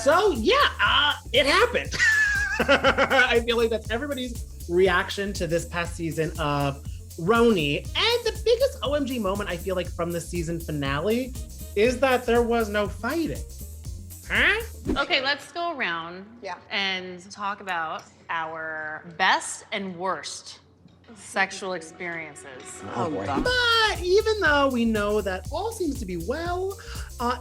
So yeah, it happened. I feel like that's everybody's reaction to this past season of Roni. And the biggest OMG moment I feel like from the season finale is that there was no fighting. Huh? Okay, let's go around and talk about our best and worst sexual experiences. Oh boy. But even though we know that all seems to be well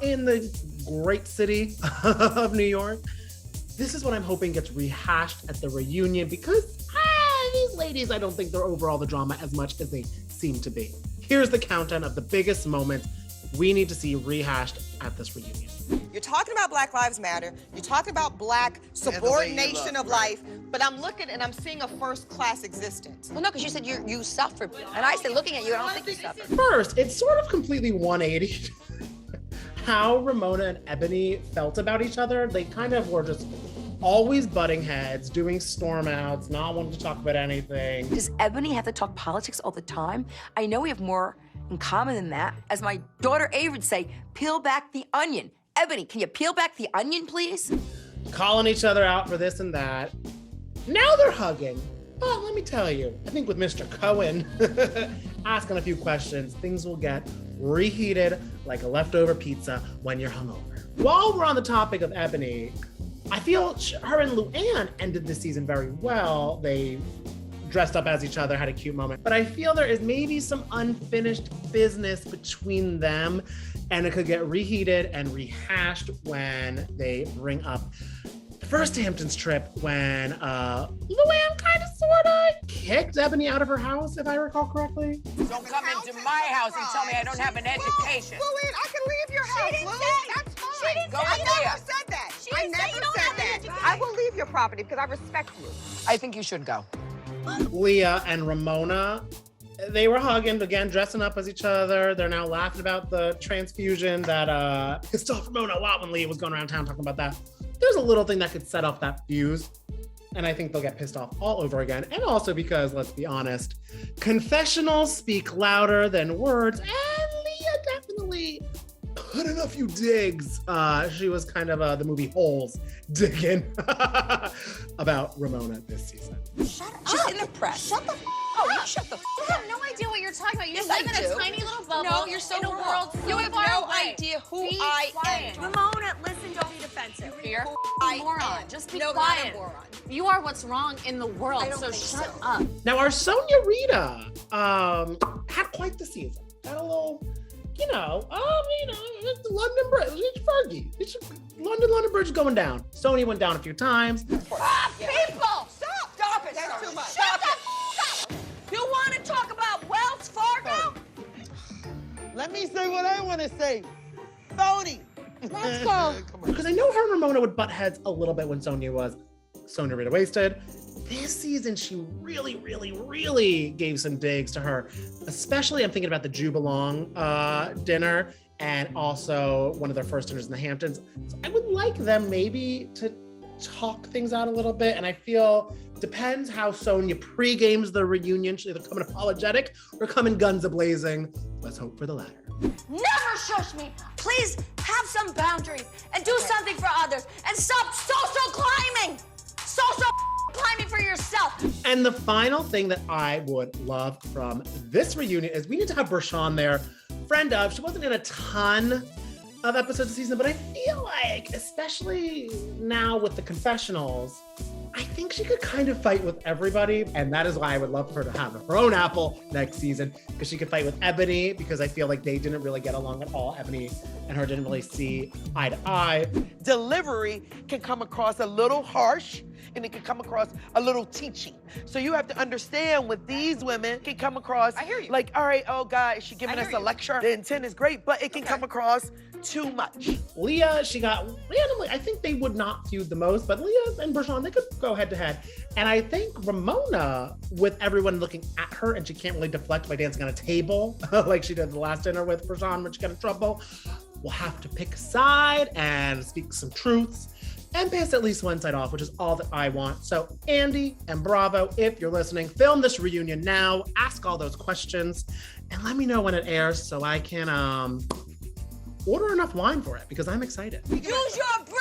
in the great city of New York, this is what I'm hoping gets rehashed at the reunion because these ladies, I don't think they're over all the drama as much as they seem to be. Here's the countdown of the biggest moments we need to see rehashed at this reunion. You're talking about Black Lives Matter. You're talking about Black subordination of life. But I'm looking and I'm seeing a first-class existence. Well, no, because you said you suffered. And I said, looking at you, I don't think you suffered. First, it's sort of completely 180 how Ramona and Ebony felt about each other. They kind of were just always butting heads, doing storm outs, not wanting to talk about anything. Does Ebony have to talk politics all the time? I know we have more in common than that. As my daughter Ava would say, peel back the onion. Ebony, can you peel back the onion, please? Calling each other out for this and that. Now they're hugging. But let me tell you, I think with Mr. Cohen asking a few questions, things will get reheated like a leftover pizza when you're hungover. While we're on the topic of Ebony, I feel her and LuAnn ended this season very well. They dressed up as each other, had a cute moment. But I feel there is maybe some unfinished business between them, and it could get reheated and rehashed when they bring up the first Hamptons trip when LuAnn kind of sort of kicked Ebony out of her house, if I recall correctly. Don't come into my house and tell me I don't have an education. LuAnn, I can leave your house, Lou. That's fine. Go I with never Leah. said that. She I didn't say never you don't said have an that. education. I will leave your property because I respect you. I think you should go. Leah and Ramona, they were hugging, again, dressing up as each other. They're now laughing about the transfusion that pissed off Ramona a lot when Leah was going around town talking about that. There's a little thing that could set off that fuse, and I think they'll get pissed off all over again. And also because, let's be honest, confessionals speak louder than words, and Leah definitely put in a few digs. She was kind of the movie Holes digging about Ramona this season. Shut up. She's in the press. Shut the you shut the You have no idea what you're talking about. You Yes, live I in do. a tiny little bubble. No, you're so in a wrong. world so You have far no away. idea who Be I quiet. am. Ramona, listen, don't be defensive. You're I a moron. am. Just be No, not a quiet. moron. You are what's wrong in the world, I don't so think shut so. up. Now, our Sonia Rita had quite the season. Had a little, it's the London Bridge. It's Fergie. It's London Bridge is going down. Sonia went down a few times. People! Stop it! That's too much. Stop it! You want to talk about Wells Fargo? Let me say what I want to say. Phony. Let's go. Because I know her and Ramona would butt heads a little bit when Sonia was Sonia Rita wasted. This season, she really, really, really gave some digs to her. Especially, I'm thinking about the Jubalong dinner and also one of their first dinners in the Hamptons. So I would like them maybe to talk things out a little bit. And I feel depends how Sonia pre-games the reunion. She'll either come in apologetic or come in guns a-blazing. Let's hope for the latter. Never shush me. Please have some boundaries and do something for others and stop social climbing. Social climbing for yourself. And the final thing that I would love from this reunion is we need to have Broshawn there. Friend of, she wasn't in a ton of episodes this season, but I feel like, especially now with the confessionals, I think she could kind of fight with everybody. And that is why I would love for her to have her own apple next season, because she could fight with Ebony, because I feel like they didn't really get along at all. Ebony and her didn't really see eye to eye. Delivery can come across a little harsh and it can come across a little teaching. So you have to understand with these women, it can come across like, all right, oh God, is she giving us a lecture? The intent is great, but it can come across too much. Leah, she got randomly, I think they would not feud the most, but Leah and Broshawn, they could go head to head. And I think Ramona, with everyone looking at her and she can't really deflect by dancing on a table, like she did the last dinner with Broshawn when she got in trouble, will have to pick a side and speak some truths and piss at least one side off, which is all that I want. So Andy and Bravo, if you're listening, film this reunion now, ask all those questions, and let me know when it airs so I can order enough wine for it, because I'm excited. Use your brain!